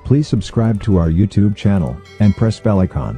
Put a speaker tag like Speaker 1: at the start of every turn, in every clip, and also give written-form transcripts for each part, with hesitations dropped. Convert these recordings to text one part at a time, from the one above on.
Speaker 1: Please subscribe to our YouTube channel and press bell icon.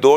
Speaker 2: 2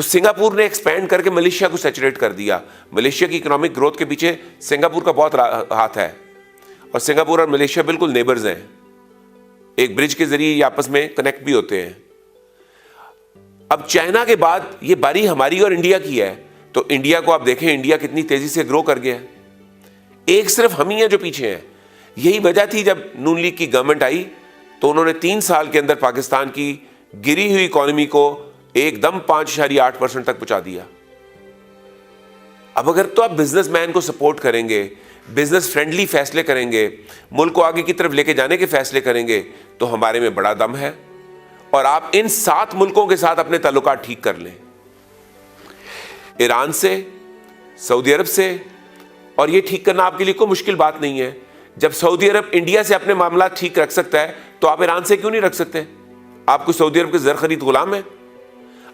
Speaker 2: تو Singapore نے expand کر کے ملیشیا کو سیچوریٹ کر دیا. ملیشیا کی اکنامک گروتھ کے پیچھے سنگاپور کا بہت ہاتھ ہے, اور سنگاپور اور ملیشیا بالکل نیبرز ہیں, ایک برج کے ذریعے یہ آپس میں کنیکٹ بھی ہوتے ہیں. اب چائنا کے بعد یہ باری ہماری اور انڈیا کی ہے, تو انڈیا کو آپ دیکھیں, انڈیا کتنی تیزی سے گرو کر گیا ہے. ایک صرف ہم ہی ہیں جو پیچھے ہیں. یہی وجہ تھی جب نون لیگ کی گورنمنٹ آئی تو انہوں نے 3 سال کے اندر پاکستان کی گری ہوئی اکانومی کو ایک دم 5.8% تک پہنچا دیا. اب اگر تو آپ بزنس مین کو سپورٹ کریں گے, بزنس فرینڈلی فیصلے کریں گے, ملک کو آگے کی طرف لے کے جانے کے فیصلے کریں گے, تو ہمارے میں بڑا دم ہے. اور آپ ان 7 ملکوں کے ساتھ اپنے تعلقات ٹھیک کر لیں, ایران سے, سعودی عرب سے, اور یہ ٹھیک کرنا آپ کے لیے کوئی مشکل بات نہیں ہے. جب سعودی عرب انڈیا سے اپنے معاملات ٹھیک رکھ سکتا ہے تو آپ ایران سے کیوں نہیں رکھ سکتے؟ آپ کو سعودی عرب کے زر خرید غلام ہیں؟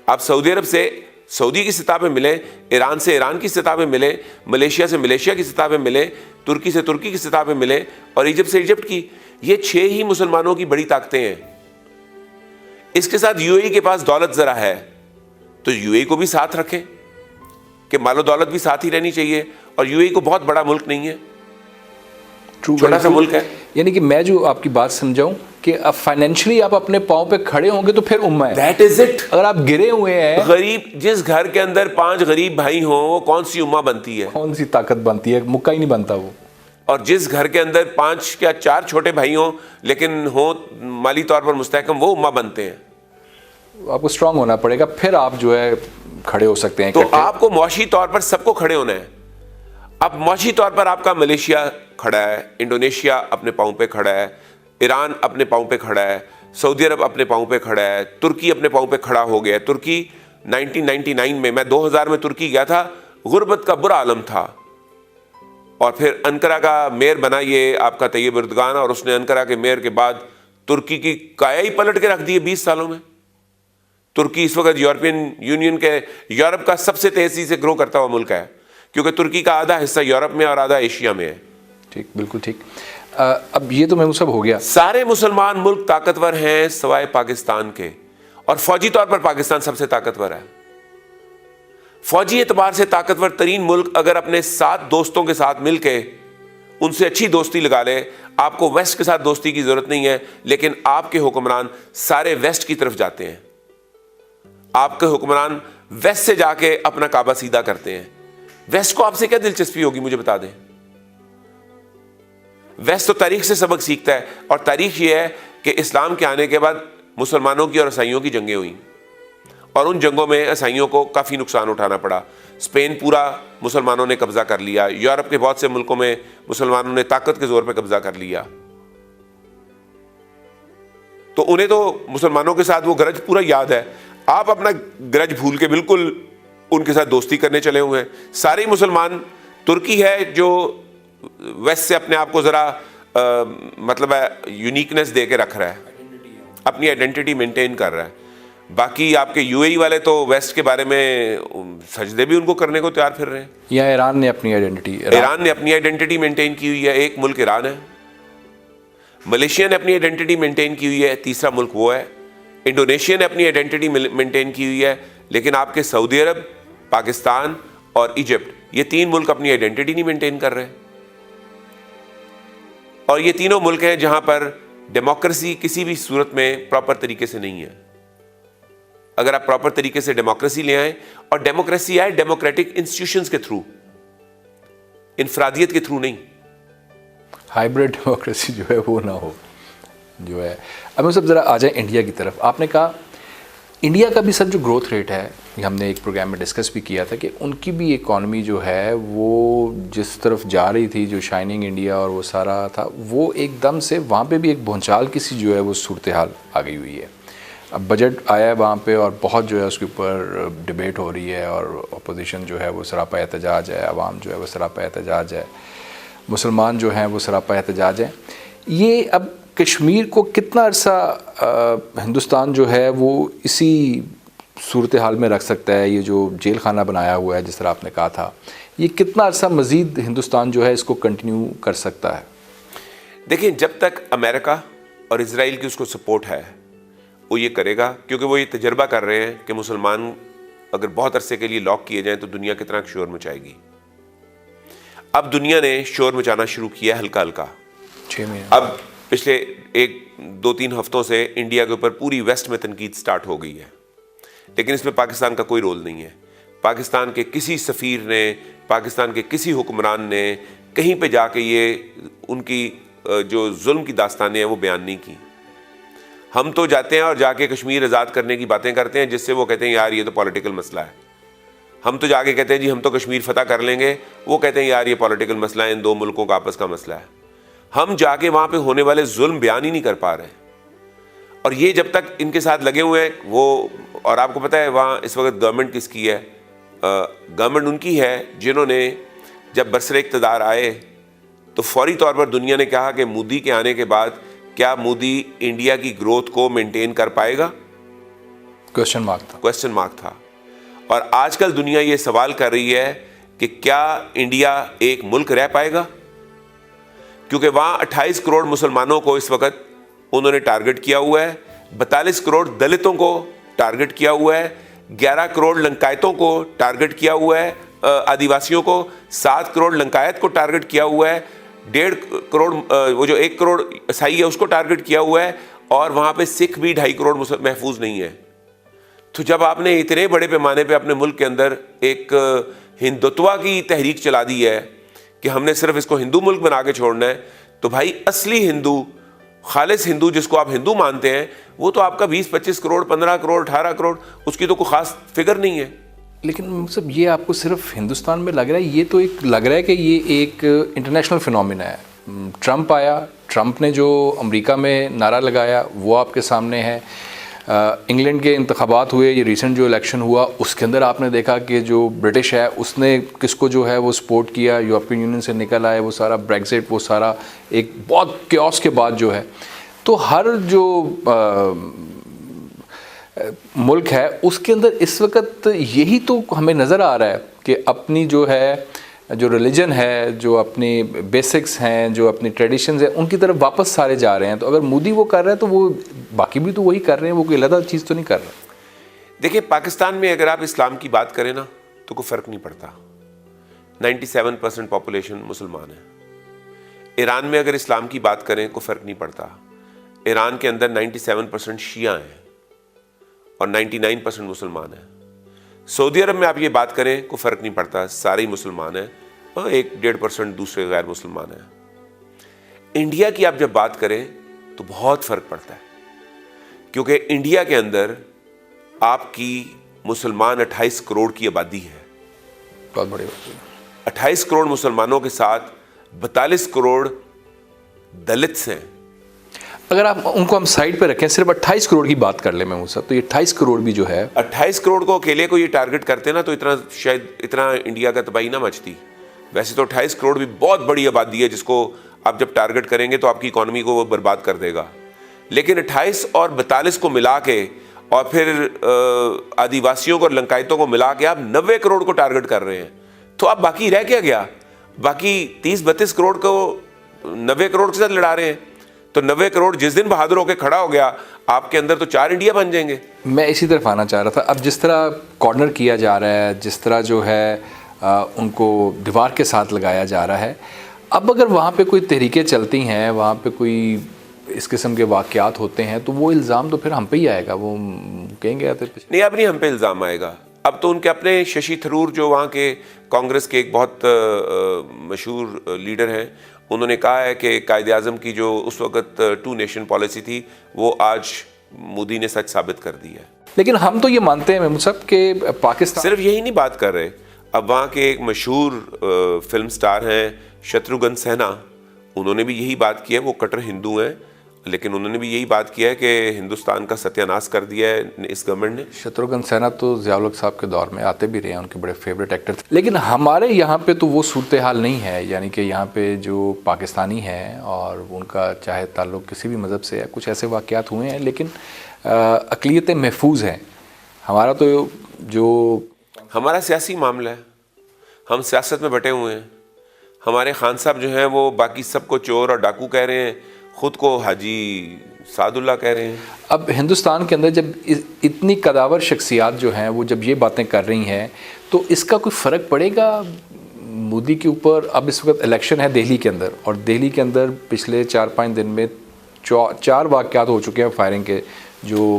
Speaker 2: آپ سعودی عرب سے سعودی کی سطح پہ ملیں, ایران سے ایران کی سطح پہ ملیں, ملیشیا سے ملیشیا کی سطح پہ ملیں, ترکی سے ترکی کی سطح پہ ملیں, اور ایجپٹ سے ایجپٹ کی. یہ 6 ہی مسلمانوں کی بڑی طاقتیں ہیں. اس کے ساتھ یو اے ای کے پاس دولت ذرا ہے, تو یو اے ای کو بھی ساتھ رکھیں کہ مال و دولت بھی ساتھ ہی رہنی چاہیے. اور یو اے ای کو بہت بڑا ملک نہیں ہے, چھوٹا سا ملک ہے.
Speaker 3: یعنی کہ میں جو آپ کی بات سمجھاؤں کہ اب فائنینشلی آپ اپنے پاؤں پہ کھڑے ہوں گے تو پھر امہ ہے.
Speaker 2: That is it.
Speaker 3: اگر آپ گرے ہوئے ہیں,
Speaker 2: غریب, جس گھر کے اندر 5 غریب بھائی ہوں وہ کون سی امہ بنتی ہے؟
Speaker 3: کون سی طاقت بنتی ہے؟ مکہ ہی نہیں بنتا وہ.
Speaker 2: اور جس گھر کے اندر 5 یا 4 چھوٹے بھائی ہوں لیکن ہوں مالی طور پر مستحکم, وہ امہ بنتے ہیں.
Speaker 3: آپ کو اسٹرانگ ہونا پڑے گا, پھر آپ جو ہے کھڑے ہو سکتے ہیں.
Speaker 2: تو آپ کو معاشی طور پر سب کو کھڑے ہونا ہے. اب معاشی طور پر آپ کا ملیشیا کھڑا ہے, انڈونیشیا اپنے پاؤں پہ کھڑا ہے, ایران اپنے پاؤں پہ کھڑا ہے, سعودی عرب اپنے پاؤں پہ کھڑا ہے, ترکی اپنے پاؤں پہ کھڑا ہو گیا. ترکی 1999 میں 2000 میں ترکی گیا تھا, غربت کا برا عالم تھا, اور پھر انقرہ کا میئر بنا یہ آپ کا طیب اردگان, اور اس نے انقرہ کے میئر کے بعد ترکی کی کایا ہی پلٹ کے رکھ دی 20 سالوں میں. ترکی اس وقت یورپین یونین کے, یورپ کا سب سے تیزی سے گرو کرتا ہوا ملک ہے, کیونکہ ترکی کا آدھا حصہ یورپ میں اور آدھا ایشیا میں ہے.
Speaker 3: ٹھیک, بالکل ٹھیک. اب یہ تو میں سب ہو گیا.
Speaker 2: سارے مسلمان ملک طاقتور ہیں سوائے پاکستان کے, اور فوجی طور پر پاکستان سب سے طاقتور ہے. فوجی اعتبار سے طاقتور ترین ملک اگر اپنے 7 دوستوں کے ساتھ مل کے ان سے اچھی دوستی لگا لے. آپ کو ویسٹ کے ساتھ دوستی کی ضرورت نہیں ہے, لیکن آپ کے حکمران سارے ویسٹ کی طرف جاتے ہیں. آپ کے حکمران ویسٹ سے جا کے اپنا کعبہ سیدھا کرتے ہیں. ویسٹ کو آپ سے کیا دلچسپی ہوگی مجھے بتا دیں؟ ویسٹ تو تاریخ سے سبق سیکھتا ہے, اور تاریخ یہ ہے کہ اسلام کے آنے کے بعد مسلمانوں کی اور عیسائیوں کی جنگیں ہوئیں, اور ان جنگوں میں عیسائیوں کو کافی نقصان اٹھانا پڑا. اسپین پورا مسلمانوں نے قبضہ کر لیا, یورپ کے بہت سے ملکوں میں مسلمانوں نے طاقت کے زور پہ قبضہ کر لیا. تو انہیں تو مسلمانوں کے ساتھ وہ گرج پورا یاد ہے. آپ اپنا گرج بھول کے بالکل ان کے ساتھ دوستی کرنے چلے ہوئے ہیں. سارے مسلمان, ترکی ہے جو ویسٹ سے اپنے آپ کو ذرا مطلب ہے یونیکنیس دے کے رکھ رہا ہے, اپنی آئیڈینٹی مینٹین کر رہا ہے. باقی آپ کے یو اے ای والے تو ویسٹ کے بارے میں سجدے بھی ان کو کرنے کو تیار پھر رہے ہیں.
Speaker 3: یا ایران نے اپنی
Speaker 2: آئیڈینٹی مینٹین کی ہوئی ہے, ایک ملک ایران ہے. ملیشیا نے اپنی آئیڈینٹی مینٹین کی ہوئی ہے, تیسرا ملک وہ ہے. انڈونیشیا نے اپنی آئیڈینٹی مینٹین کی ہوئی ہے, لیکن آپ کے سعودی عرب, پاکستان اور ایجپٹ, یہ 3 ملک اپنی آئیڈینٹی نہیں مینٹین کر رہے. اور یہ تینوں ملک ہیں جہاں پر ڈیموکریسی کسی بھی صورت میں پراپر طریقے سے نہیں ہے. اگر آپ پراپر طریقے سے ڈیموکریسی لے آئیں, اور ڈیموکریسی آئے ڈیموکریٹک انسٹیٹیوشنز کے تھرو, انفرادیت کے تھرو نہیں.
Speaker 3: ہائیبرڈ ڈیموکریسی جو ہے وہ نہ ہو جو ہے. اب ہم سب ذرا آ جائیں انڈیا کی طرف. آپ نے کہا انڈیا کا بھی سر جو گروتھ ریٹ ہے, ہم نے ایک پروگرام میں ڈسکس بھی کیا تھا کہ ان کی بھی اکانومی جو ہے وہ جس طرف جا رہی تھی, جو شائننگ انڈیا اور وہ سارا تھا, وہ ایک دم سے وہاں پہ بھی ایک بھونچال کسی جو ہے وہ صورتحال آ گئی ہوئی ہے. اب بجٹ آیا ہے وہاں پہ, اور بہت جو ہے اس کے اوپر ڈبیٹ ہو رہی ہے, اور اپوزیشن جو ہے وہ سراپا احتجاج ہے, عوام جو ہے وہ سراپا احتجاج ہے, مسلمان جو ہیں وہ سراپا احتجاج ہیں. یہ اب کشمیر کو کتنا عرصہ ہندوستان جو ہے وہ اسی صورتحال میں رکھ سکتا ہے؟ یہ جو جیل خانہ بنایا ہوا ہے جس طرح آپ نے کہا تھا, یہ کتنا عرصہ مزید ہندوستان جو ہے اس کو کنٹینیو کر سکتا ہے؟
Speaker 2: دیکھیں, جب تک امریکہ اور اسرائیل کی اس کو سپورٹ ہے وہ یہ کرے گا, کیونکہ وہ یہ تجربہ کر رہے ہیں کہ مسلمان اگر بہت عرصے کے لیے لاک کیے جائیں تو دنیا کتنا شور مچائے گی. اب دنیا نے شور مچانا شروع کیا ہلکا ہلکا.
Speaker 3: 6 مہینے
Speaker 2: اب پچھلے 2-3 ہفتوں سے انڈیا کے اوپر پوری ویسٹ میں تنقید سٹارٹ ہو گئی ہے, لیکن اس میں پاکستان کا کوئی رول نہیں ہے. پاکستان کے کسی سفیر نے, پاکستان کے کسی حکمران نے کہیں پہ جا کے یہ ان کی جو ظلم کی داستانیں ہیں وہ بیان نہیں کی. ہم تو جاتے ہیں اور جا کے کشمیر آزاد کرنے کی باتیں کرتے ہیں, جس سے وہ کہتے ہیں یار یہ تو پولیٹیکل مسئلہ ہے. ہم تو جا کے کہتے ہیں جی ہم تو کشمیر فتح کر لیں گے, وہ کہتے ہیں یار یہ پولیٹیکل مسئلہ ہے, ان 2 ملکوں کا آپس کا مسئلہ ہے. ہم جا کے وہاں پہ ہونے والے ظلم بیان ہی نہیں کر پا رہے. اور یہ جب تک ان کے ساتھ لگے ہوئے ہیں وہ, اور آپ کو پتہ ہے وہاں اس وقت گورنمنٹ کس کی ہے؟ گورنمنٹ ان کی ہے جنہوں نے جب برسر اقتدار آئے تو فوری طور پر دنیا نے کہا کہ مودی کے آنے کے بعد کیا مودی انڈیا کی گروتھ کو مینٹین کر پائے گا؟
Speaker 3: کوشچن
Speaker 2: مارک تھا. اور آج کل دنیا یہ سوال کر رہی ہے کہ کیا انڈیا ایک ملک رہ پائے گا؟ کیونکہ وہاں 28 کروڑ مسلمانوں کو اس وقت انہوں نے ٹارگٹ کیا ہوا ہے, 42 کروڑ دلتوں کو ٹارگٹ کیا ہوا ہے, 11 کروڑ لنکایتوں کو ٹارگٹ کیا ہوا ہے, آدیواسیوں کو 7 کروڑ لنکایت کو ٹارگٹ کیا ہوا ہے, 1.5 کروڑ وہ جو 1 کروڑ عیسائی ہے اس کو ٹارگٹ کیا ہوا ہے, اور وہاں پہ سکھ بھی 2.5 کروڑ محفوظ نہیں ہے. تو جب آپ نے اتنے بڑے پیمانے پہ اپنے ملک کے اندر ایک ہندوتوا کی تحریک چلا دی ہے کہ ہم نے صرف اس کو ہندو ملک بنا کے چھوڑنا ہے, تو بھائی اصلی ہندو, خالص ہندو جس کو آپ ہندو مانتے ہیں, وہ تو آپ کا 20-25 کروڑ 15 کروڑ 18 کروڑ, اس کی تو کوئی خاص فگر نہیں ہے.
Speaker 3: لیکن مطلب یہ آپ کو صرف ہندوستان میں لگ رہا ہے, یہ تو ایک لگ رہا ہے کہ یہ ایک انٹرنیشنل فنومینا ہے. ٹرمپ آیا, ٹرمپ نے جو امریکہ میں نعرہ لگایا وہ آپ کے سامنے ہے. انگلینڈ کے انتخابات ہوئے, یہ ریسنٹ جو الیکشن ہوا اس کے اندر آپ نے دیکھا کہ جو برٹش ہے اس نے کس کو جو ہے وہ سپورٹ کیا, یورپین یونین سے نکل آئے, وہ سارا بریگزٹ, وہ سارا ایک بہت کیوس کے بعد جو ہے. تو ہر جو ملک ہے اس کے اندر اس وقت یہی تو ہمیں نظر آ رہا ہے کہ اپنی جو ہے جو ریلیجن ہے, جو اپنی بیسکس ہیں, جو اپنی ٹریڈیشنز ہیں, ان کی طرف واپس سارے جا رہے ہیں. تو اگر مودی وہ کر رہا ہے تو وہ باقی بھی تو وہی کر رہے ہیں, وہ کوئی علیحدہ چیز تو نہیں کر رہے.
Speaker 2: دیکھیں پاکستان میں اگر آپ اسلام کی بات کریں نا تو کوئی فرق نہیں پڑتا, 97% پاپولیشن مسلمان ہے. ایران میں اگر اسلام کی بات کریں کوئی فرق نہیں پڑتا, ایران کے اندر 97% شیعہ ہیں اور 99% مسلمان ہیں. سعودی عرب میں آپ یہ بات کریں کوئی فرق نہیں پڑتا, سارے ہی مسلمان ہیں, 1-1.5% دوسرے غیر مسلمان ہیں. انڈیا کی آپ جب بات کریں تو بہت فرق پڑتا ہے, کیونکہ انڈیا کے اندر آپ کی مسلمان 28 کروڑ کی آبادی ہے.
Speaker 3: بہت بڑی بات ہے.
Speaker 2: 28 کروڑ مسلمانوں کے ساتھ 42 کروڑ دلتس ہیں.
Speaker 3: اگر آپ ان کو ہم سائڈ پہ رکھیں, صرف 28 کروڑ کی بات کر لیں میں وہ سب, تو یہ 28 کروڑ بھی جو ہے
Speaker 2: 28 کروڑ کو اکیلے کو یہ ٹارگٹ کرتے نا تو اتنا انڈیا کا تباہی نہ مچتی. ویسے تو 28 کروڑ بھی بہت بڑی آبادی ہے جس کو آپ جب ٹارگٹ کریں گے تو آپ کی اکانومی کو وہ برباد کر دے گا. لیکن 28 اور 42 کو ملا کے اور پھر آدیواسیوں کو اور لنکایتوں کو ملا کے آپ 90 کروڑ کو ٹارگٹ کر رہے ہیں, تو اب باقی رہ کیا گیا؟ باقی 30-32 کروڑ کو 90 کروڑ کے ساتھ لڑا رہے ہیں. تو 90 کروڑ جس دن بہادر ہو کے کھڑا ہو گیا آپ کے اندر تو 4 انڈیا بن جائیں گے.
Speaker 3: میں اسی طرف آنا چاہ رہا تھا. اب جس طرح کارنر کیا جا رہا ہے, جس طرح جو ہے ان کو دیوار کے ساتھ لگایا جا رہا ہے, اب اگر وہاں پہ کوئی تحریکیں چلتی ہیں, وہاں پہ کوئی اس قسم کے واقعات ہوتے ہیں, تو وہ الزام تو پھر ہم پہ ہی آئے گا. وہ کہیں گے
Speaker 2: نہیں, اب نہیں ہم پہ الزام آئے گا. اب تو ان کے اپنے ششی تھرور جو وہاں کے کانگریس کے ایک بہت مشہور لیڈر ہیں, انہوں نے کہا ہے کہ قائد اعظم کی جو اس وقت 2 نیشن پالیسی تھی وہ آج مودی نے سچ ثابت کر دی ہے.
Speaker 3: لیکن ہم تو یہ مانتے ہیں محمود صاحب کہ پاکستان
Speaker 2: صرف یہی نہیں بات کر رہے. اب وہاں کے ایک مشہور فلم سٹار ہیں شتروگھن سنہا, انہوں نے بھی یہی بات کی ہے. وہ کٹر ہندو ہیں لیکن انہوں نے بھی یہی بات کیا ہے کہ ہندوستان کا ستیہ ناش کر دیا ہے اس گورنمنٹ نے. شتروگھن
Speaker 3: سنہا تو ضیاء الحق صاحب کے دور میں آتے بھی رہے ہیں, ان کے بڑے فیوریٹ ایکٹر تھے. لیکن ہمارے یہاں پہ تو وہ صورتحال نہیں ہے, یعنی کہ یہاں پہ جو پاکستانی ہیں اور ان کا چاہے تعلق کسی بھی مذہب سے ہے, کچھ ایسے واقعات ہوئے ہیں لیکن اقلیتیں محفوظ ہیں. ہمارا تو جو
Speaker 2: ہمارا سیاسی معاملہ ہے, ہم سیاست میں بٹے ہوئے ہیں. ہمارے خان صاحب جو ہیں وہ باقی سب کو چور اور ڈاکو کہہ رہے ہیں, خود کو حاجی سعد اللہ کہہ رہے ہیں.
Speaker 3: اب ہندوستان کے اندر جب اتنی قداور شخصیات جو ہیں وہ جب یہ باتیں کر رہی ہیں تو اس کا کوئی فرق پڑے گا مودی کے اوپر؟ اب اس وقت الیکشن ہے دہلی کے اندر، اور دہلی کے اندر پچھلے 4-5 دن میں 4 واقعات ہو چکے ہیں فائرنگ کے، جو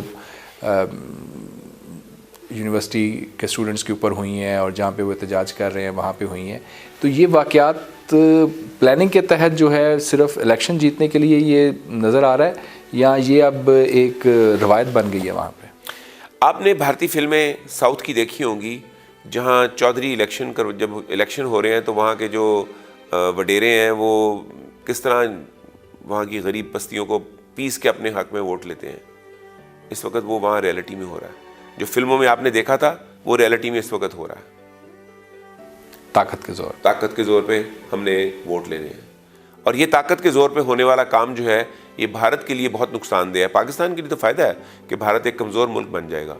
Speaker 3: یونیورسٹی کے اسٹوڈنٹس کے اوپر ہوئی ہیں اور جہاں پہ وہ احتجاج کر رہے ہیں وہاں پہ ہوئی ہیں. تو یہ واقعات پلاننگ کے تحت جو ہے صرف الیکشن جیتنے کے لیے یہ نظر آ رہا ہے، یا یہ اب ایک روایت بن گئی ہے وہاں پہ؟
Speaker 2: آپ نے بھارتی فلمیں ساؤتھ کی دیکھی ہوں گی، جہاں چودھری جب الیکشن ہو رہے ہیں تو وہاں کے جو وڈیرے ہیں وہ کس طرح وہاں کی غریب بستیوں کو پیس کے اپنے حق میں ووٹ لیتے ہیں. اس وقت وہ وہاں ریئلٹی میں ہو رہا ہے. جو فلموں میں آپ نے دیکھا تھا وہ ریئلٹی میں اس وقت ہو رہا ہے. طاقت کے زور پہ ہم نے ووٹ لینے ہیں، اور یہ طاقت کے زور پہ ہونے والا کام جو ہے یہ بھارت کے لیے بہت نقصان دہ ہے. پاکستان کے لیے تو فائدہ ہے کہ بھارت ایک کمزور ملک بن جائے گا،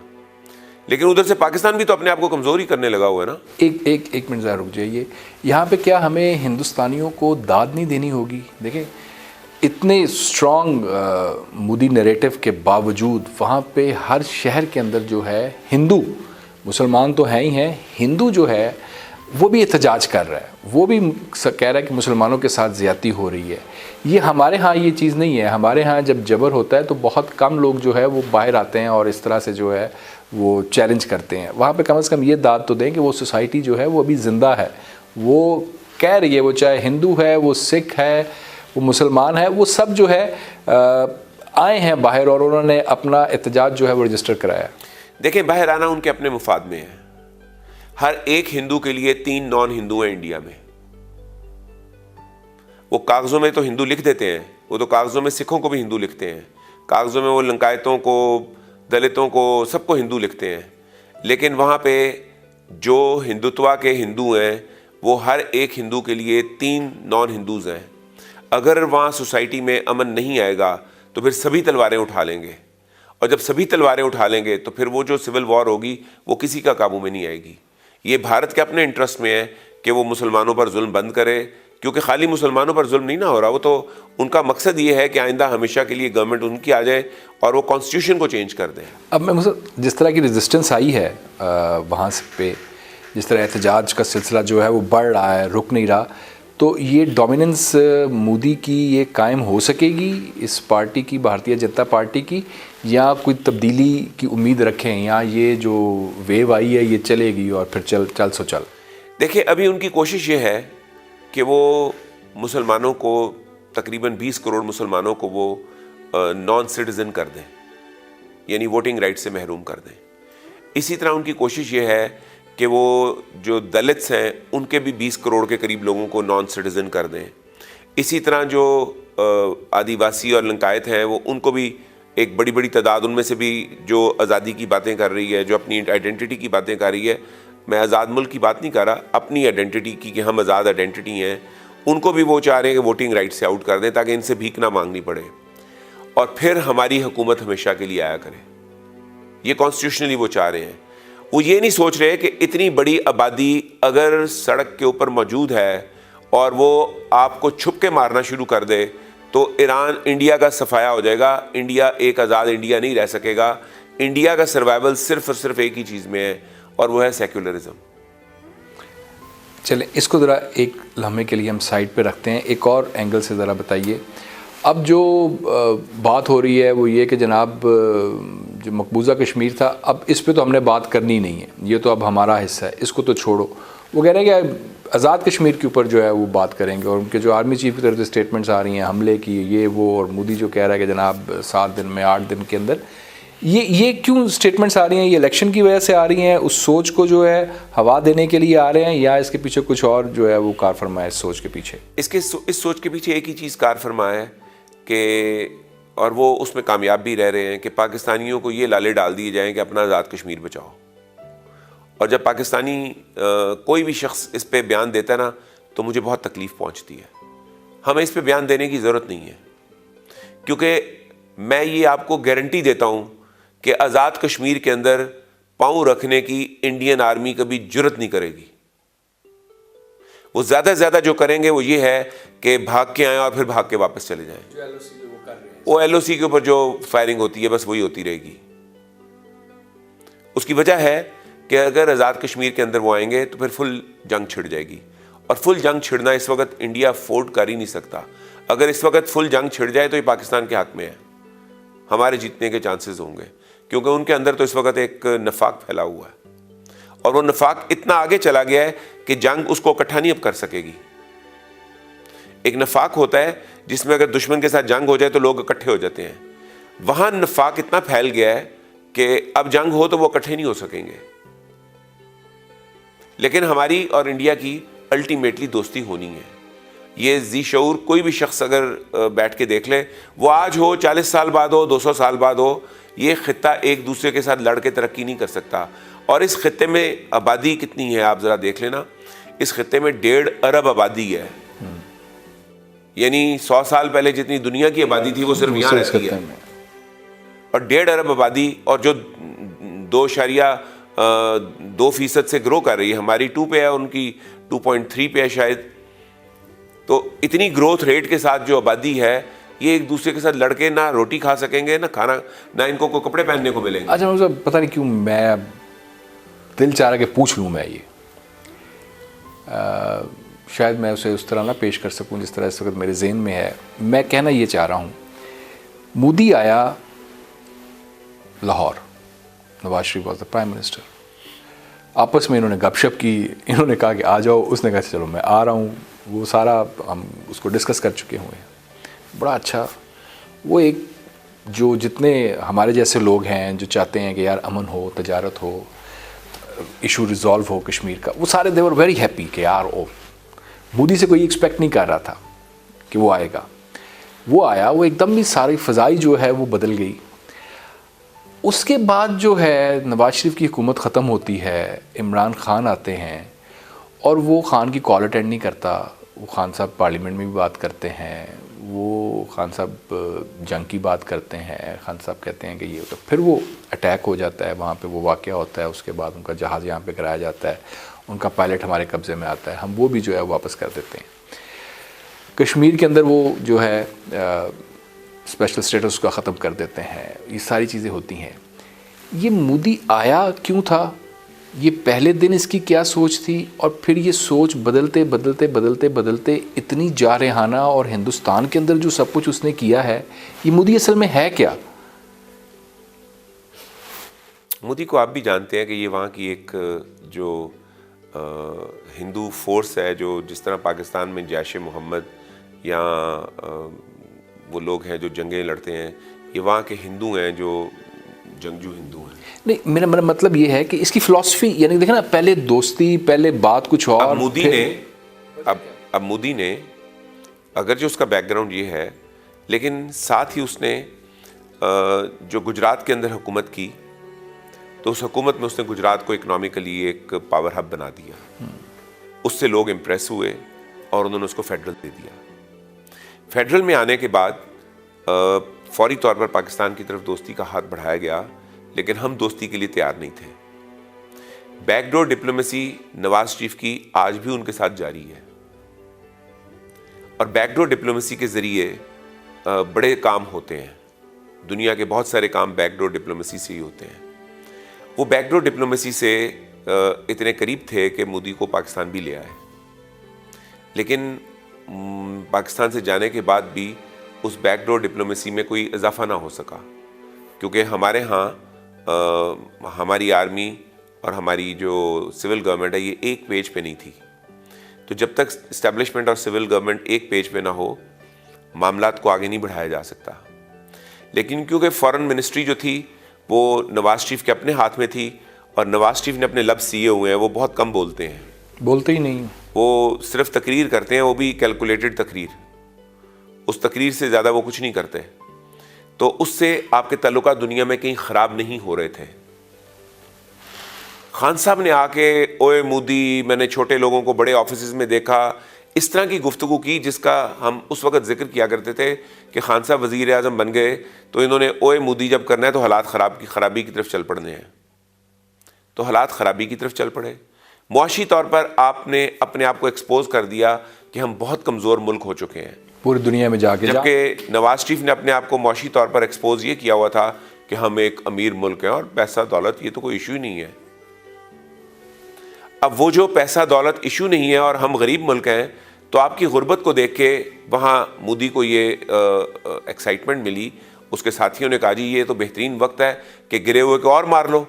Speaker 2: لیکن ادھر سے پاکستان بھی تو اپنے آپ کو کمزور ہی کرنے لگا ہوا ہے نا.
Speaker 3: ایک منٹ ذرا رک جائیے. یہاں پہ کیا ہمیں ہندوستانیوں کو داد نہیں دینی ہوگی؟ دیکھیں اتنے اسٹرانگ مودی نیریٹو کے باوجود وہاں پہ ہر شہر کے اندر جو ہے ہندو، مسلمان تو ہیں ہی ہیں، ہندو جو ہے وہ بھی احتجاج کر رہا ہے، وہ بھی کہہ رہا ہے کہ مسلمانوں کے ساتھ زیادتی ہو رہی ہے. یہ ہمارے ہاں یہ چیز نہیں ہے. ہمارے ہاں جب جبر ہوتا ہے تو بہت کم لوگ جو ہے وہ باہر آتے ہیں اور اس طرح سے جو ہے وہ چیلنج کرتے ہیں. وہاں پہ کم از کم یہ داد تو دیں کہ وہ سوسائٹی جو ہے وہ ابھی زندہ ہے، وہ کہہ رہی ہے، وہ چاہے ہندو ہے، وہ سکھ ہے، وہ مسلمان ہے، وہ سب جو ہے آئے ہیں باہر اور انہوں نے اپنا احتجاج جو ہے وہ رجسٹر کرایا.
Speaker 2: دیکھیں باہر آنا ان کے اپنے مفاد میں ہے. ہر ایک ہندو کے لیے 3 نان ہندو ہیں انڈیا میں. وہ کاغذوں میں تو ہندو لکھ دیتے ہیں، وہ تو کاغذوں میں سکھوں کو بھی ہندو لکھتے ہیں، کاغذوں میں وہ لنکایتوں کو، دلتوں کو، سب کو ہندو لکھتے ہیں. لیکن وہاں پہ جو ہندوتوا کے ہندو ہیں وہ ہر ایک ہندو کے لیے 3 نان ہندوز ہیں. اگر وہاں سوسائٹی میں امن نہیں آئے گا تو پھر سبھی تلواریں اٹھا لیں گے، اور جب سبھی تلواریں اٹھا لیں گے تو پھر وہ جو سول وار ہوگی وہ کسی کا قابو میں نہیں آئے گی. یہ بھارت کے اپنے انٹرسٹ میں ہے کہ وہ مسلمانوں پر ظلم بند کرے، کیونکہ خالی مسلمانوں پر ظلم نہیں نہ ہو رہا، وہ تو ان کا مقصد یہ ہے کہ آئندہ ہمیشہ کے لیے گورنمنٹ ان کی آ جائے اور وہ کانسٹیٹیوشن کو چینج کر دیں.
Speaker 3: اب میں جس طرح کی ریزسٹنس آئی ہے وہاں سے پہ، جس طرح احتجاج کا سلسلہ جو ہے وہ بڑھ رہا ہے، رک نہیں رہا، تو یہ ڈومیننس مودی کی یہ قائم ہو سکے گی اس پارٹی کی، بھارتیہ جنتا پارٹی کی، یا کوئی تبدیلی کی امید رکھیں، یا یہ جو ویو آئی ہے یہ چلے گی اور پھر چل سو چل؟
Speaker 2: دیکھیں ابھی ان کی کوشش یہ ہے کہ وہ مسلمانوں کو تقریباً 20 کروڑ مسلمانوں کو وہ نان سٹیزن کر دیں، یعنی ووٹنگ رائٹ سے محروم کر دیں. اسی طرح ان کی کوشش یہ ہے کہ وہ جو دلتس ہیں ان کے بھی 20 کروڑ کے قریب لوگوں کو نان سٹیزن کر دیں. اسی طرح جو آدیواسی اور لنکایت ہیں وہ ان کو بھی ایک بڑی بڑی تعداد، ان میں سے بھی جو آزادی کی باتیں کر رہی ہے، جو اپنی آئیڈینٹی کی باتیں کر رہی ہے، میں آزاد ملک کی بات نہیں کر رہا، اپنی آئیڈینٹی کی کہ ہم آزاد آئیڈینٹی ہیں، ان کو بھی وہ چاہ رہے ہیں کہ ووٹنگ رائٹ سے آؤٹ کر دیں تاکہ ان سے بھیک نہ مانگنی پڑے اور پھر ہماری حکومت ہمیشہ کے لیے آیا کرے. یہ کانسٹیٹیوشنلی وہ چاہ رہے ہیں. وہ یہ نہیں سوچ رہے کہ اتنی بڑی آبادی اگر سڑک کے اوپر موجود ہے اور وہ آپ کو چھپ کے مارنا شروع کر دے تو ایران، انڈیا کا صفایا ہو جائے گا. انڈیا ایک آزاد انڈیا نہیں رہ سکے گا. انڈیا کا سروائیول صرف اور صرف ایک ہی چیز میں ہے اور وہ ہے سیکولرزم.
Speaker 3: چلیں اس کو ذرا ایک لمحے کے لیے ہم سائڈ پہ رکھتے ہیں، ایک اور اینگل سے ذرا بتائیے. اب جو بات ہو رہی ہے وہ یہ کہ جناب جو مقبوضہ کشمیر تھا، اب اس پہ تو ہم نے بات کرنی نہیں ہے، یہ تو اب ہمارا حصہ ہے، اس کو تو چھوڑو. وہ کہہ رہے ہیں کہ آزاد کشمیر کے اوپر جو ہے وہ بات کریں گے، اور ان کے جو آرمی چیف کی طرف سے اسٹیٹمنٹس آ رہی ہیں حملے کی، یہ وہ، اور مودی جو کہہ رہا ہے کہ جناب 7 دن میں 8 دن کے اندر، یہ کیوں اسٹیٹمنٹس آ رہی ہیں؟ یہ الیکشن کی وجہ سے آ رہی ہیں، اس سوچ کو جو ہے ہوا دینے کے لیے آ رہے ہیں، یا اس کے پیچھے کچھ اور جو ہے وہ کار فرما ہے اس سوچ کے پیچھے؟
Speaker 2: اس سوچ کے پیچھے ایک ہی چیز کار فرما ہے کہ، اور وہ اس میں کامیاب بھی رہ رہے ہیں، کہ پاکستانیوں کو یہ لالے ڈال دیے جائیں کہ اپنا آزاد کشمیر بچاؤ. اور جب پاکستانی کوئی بھی شخص اس پہ بیان دیتا ہے نا تو مجھے بہت تکلیف پہنچتی ہے. ہمیں اس پہ بیان دینے کی ضرورت نہیں ہے، کیونکہ میں یہ آپ کو گارنٹی دیتا ہوں کہ آزاد کشمیر کے اندر پاؤں رکھنے کی انڈین آرمی کبھی جرت نہیں کرے گی. وہ زیادہ سے زیادہ جو کریں گے وہ یہ ہے کہ بھاگ کے آئیں اور پھر بھاگ کے واپس چلے جائیں. وہ LOC کے اوپر جو فائرنگ ہوتی ہے بس وہی ہوتی رہے گی. اس کی وجہ ہے کہ اگر آزاد کشمیر کے اندر وہ آئیں گے تو پھر فل جنگ چھڑ جائے گی, اور فل جنگ چھڑنا اس وقت انڈیا افورڈ کر ہی نہیں سکتا. اگر اس وقت فل جنگ چھڑ جائے تو یہ پاکستان کے حق میں ہے, ہمارے جیتنے کے چانسز ہوں گے, کیونکہ ان کے اندر تو اس وقت ایک نفاق پھیلا ہوا ہے, اور وہ نفاق اتنا آگے چلا گیا ہے کہ جنگ اس کو اکٹھا نہیں اب کر سکے گی. ایک نفاق ہوتا ہے جس میں اگر دشمن کے ساتھ جنگ ہو جائے تو لوگ اکٹھے ہو جاتے ہیں, وہاں نفاق اتنا پھیل گیا ہے کہ اب جنگ ہو تو وہ اکٹھے نہیں ہو سکیں گے. لیکن ہماری اور انڈیا کی الٹیمیٹلی دوستی ہونی ہے. یہ ذی شعور کوئی بھی شخص اگر بیٹھ کے دیکھ لے, وہ آج ہو 40 سال بعد ہو 200 سال بعد ہو, یہ خطہ ایک دوسرے کے ساتھ لڑ کے ترقی نہیں کر سکتا. اور اس خطے میں آبادی کتنی ہے آپ ذرا دیکھ لینا, اس خطے میں 1.5 ارب آبادی ہے, یعنی 100 سال پہلے جتنی دنیا کی آبادی تھی وہ صرف یہاں رہتی ہے, اور 1.5 ارب آبادی, اور جو 2.2% سے گرو کر رہی ہے, ہماری 2 پہ ہے, ان کی 2.3 پہ ہے شاید. تو اتنی گروتھ ریٹ کے ساتھ جو آبادی ہے, یہ ایک دوسرے کے ساتھ لڑ کے نہ روٹی کھا سکیں گے, نہ کھانا, نہ ان کو کپڑے پہننے کو ملیں گے.
Speaker 3: اچھا مجھے پتہ نہیں کیوں میں دل چاہ رہا کہ پوچھ لوں میں یہ, شاید میں اسے اس طرح نہ پیش کر سکوں جس طرح اس وقت میرے ذہن میں ہے. میں کہنا یہ چاہ رہا ہوں, مودی آیا Lahore, Nawaz Sharif was the prime minister, آپس میں انہوں نے گپ شپ کی, انہوں نے کہا کہ آ جاؤ, اس نے کہا چلو میں آ رہا ہوں, وہ سارا ہم اس کو ڈسکس کر چکے ہوئے ہیں. بڑا اچھا, وہ ایک جو جتنے ہمارے جیسے لوگ ہیں جو چاہتے ہیں کہ یار امن ہو, تجارت ہو, ایشو ریزالو ہو کشمیر کا, وہ سارے دے ور ویری ہیپی کہ یار مودی سے کوئی ایکسپیکٹ نہیں کر رہا تھا کہ وہ آئے گا. وہ آیا, وہ ایک دم بھی ساری فضائی جو ہے وہ بدل گئی. اس کے بعد جو ہے نواز شریف کی حکومت ختم ہوتی ہے, عمران خان آتے ہیں, اور وہ خان کی کال اٹینڈ نہیں کرتا. وہ خان صاحب پارلیمنٹ میں بھی بات کرتے ہیں, وہ خان صاحب جنگ کی بات کرتے ہیں, خان صاحب کہتے ہیں کہ یہ, پھر وہ اٹیک ہو جاتا ہے وہاں پہ, وہ واقعہ ہوتا ہے, اس کے بعد ان کا جہاز یہاں پہ کرایا جاتا ہے, ان کا پائلٹ ہمارے قبضے میں آتا ہے, ہم وہ بھی جو ہے واپس کر دیتے ہیں. کشمیر کے اندر وہ جو ہے اسپیشل اسٹیٹس کا ختم کر دیتے ہیں. یہ ساری چیزیں ہوتی ہیں. یہ مودی آیا کیوں تھا, یہ پہلے دن اس کی کیا سوچ تھی, اور پھر یہ سوچ بدلتے بدلتے بدلتے بدلتے اتنی جارحانہ, اور ہندوستان کے اندر جو سب کچھ اس نے کیا ہے, یہ مودی اصل میں ہے کیا؟
Speaker 2: مودی کو آپ بھی جانتے ہیں کہ یہ وہاں کی ایک جو ہندو فورس ہے, جو جس طرح پاکستان میں جیش محمد یا وہ لوگ ہیں جو جنگیں لڑتے ہیں, یہ وہاں کے ہندو ہیں جو جنگجو ہندو ہیں.
Speaker 3: نہیں, میرا مطلب یہ ہے کہ اس کی فلسفی, یعنی دیکھیں نا, پہلے دوستی, پہلے بات کچھ اور.
Speaker 2: اب مودی نے اگرچہ اس کا بیک گراؤنڈ یہ ہے, لیکن ساتھ ہی اس نے جو گجرات کے اندر حکومت کی, تو اس حکومت میں اس نے گجرات کو اکنامکلی ایک پاور ہب بنا دیا. اس سے لوگ امپریس ہوئے اور انہوں نے اس کو فیڈرل دے دیا. فیڈرل میں آنے کے بعد فوری طور پر پاکستان کی طرف دوستی کا ہاتھ بڑھایا گیا, لیکن ہم دوستی کے لیے تیار نہیں تھے. Back door diplomacy Nawaz Sharif کی آج بھی ان کے ساتھ جاری ہے, اور بیک ڈور ڈپلومیسی کے ذریعے بڑے کام ہوتے ہیں. دنیا کے بہت سارے کام بیک ڈور ڈپلومیسی سے ہی ہوتے ہیں. وہ بیک ڈور ڈپلومیسی سے اتنے قریب تھے کہ مودی کو پاکستان بھی لے آئے, لیکن پاکستان سے جانے کے بعد بھی اس بیک ڈور ڈپلومیسی میں کوئی اضافہ نہ ہو سکا, کیونکہ ہمارے ہاں ہماری آرمی اور ہماری جو سول گورنمنٹ ہے یہ ایک پیج پہ نہیں تھی. تو جب تک اسٹیبلشمنٹ اور سول گورنمنٹ ایک پیج پہ نہ ہو, معاملات کو آگے نہیں بڑھایا جا سکتا. لیکن کیونکہ فارن منسٹری جو تھی وہ نواز شریف کے اپنے ہاتھ میں تھی, اور نواز شریف نے اپنے لفظ سیے ہوئے ہیں, وہ بہت کم بولتے ہیں,
Speaker 3: بولتے ہی نہیں,
Speaker 2: وہ صرف تقریر کرتے ہیں, وہ بھی کیلکولیٹڈ تقریر, اس تقریر سے زیادہ وہ کچھ نہیں کرتے. تو اس سے آپ کے تعلقات دنیا میں کہیں خراب نہیں ہو رہے تھے. خان صاحب نے آ کے اوئے مودی, میں نے چھوٹے لوگوں کو بڑے آفیسز میں دیکھا, اس طرح کی گفتگو کی جس کا ہم اس وقت ذکر کیا کرتے تھے کہ خان صاحب وزیر اعظم بن گئے تو انہوں نے اوئے مودی جب کرنا ہے تو حالات خرابی کی طرف چل پڑنے ہیں. تو حالات خرابی کی طرف چل پڑے. معاشی طور پر آپ نے اپنے آپ کو ایکسپوز کر دیا کہ ہم بہت کمزور ملک ہو چکے ہیں.
Speaker 3: پوری دنیا میں جا کے
Speaker 2: جبکہ نواز شریف نے اپنے آپ کو معاشی طور پر ایکسپوز یہ کیا ہوا تھا کہ ہم ایک امیر ملک ہیں اور پیسہ دولت یہ تو کوئی ایشو ہی نہیں ہے. اب وہ جو پیسہ دولت ایشو نہیں ہے اور ہم غریب ملک ہیں, تو آپ کی غربت کو دیکھ کے وہاں مودی کو یہ ایکسائٹمنٹ ملی. اس کے ساتھیوں نے کہا جی یہ تو بہترین وقت ہے کہ گرے ہوئے کو اور مار لو.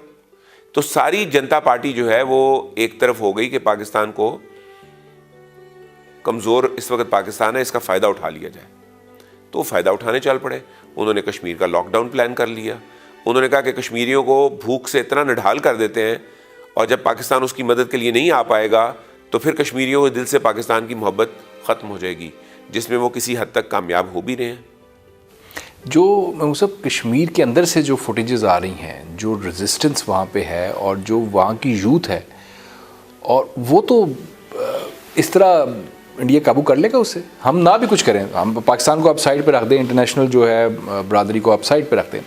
Speaker 2: تو ساری جنتا پارٹی جو ہے وہ ایک طرف ہو گئی کہ پاکستان کو کمزور اس وقت پاکستان ہے, اس کا فائدہ اٹھا لیا جائے. تو فائدہ اٹھانے چل پڑے. انہوں نے کشمیر کا لاک ڈاؤن پلان کر لیا. انہوں نے کہا کہ کشمیریوں کو بھوک سے اتنا نڈھال کر دیتے ہیں, اور جب پاکستان اس کی مدد کے لیے نہیں آ پائے گا تو پھر کشمیریوں کے دل سے پاکستان کی محبت ختم ہو جائے گی, جس میں وہ کسی حد تک کامیاب ہو بھی رہے ہیں.
Speaker 3: جو سب کشمیر کے اندر سے جو فوٹیجز آ رہی ہیں, جو ریزسٹنس وہاں پہ ہے اور جو وہاں کی یوتھ ہے, اور وہ تو اس طرح انڈیا قابو کر لے گا اسے. ہم نہ بھی کچھ کریں, ہم پاکستان کو آپ سائڈ پہ رکھ دیں, انٹرنیشنل جو ہے برادری کو آپ سائڈ پہ رکھ دیں,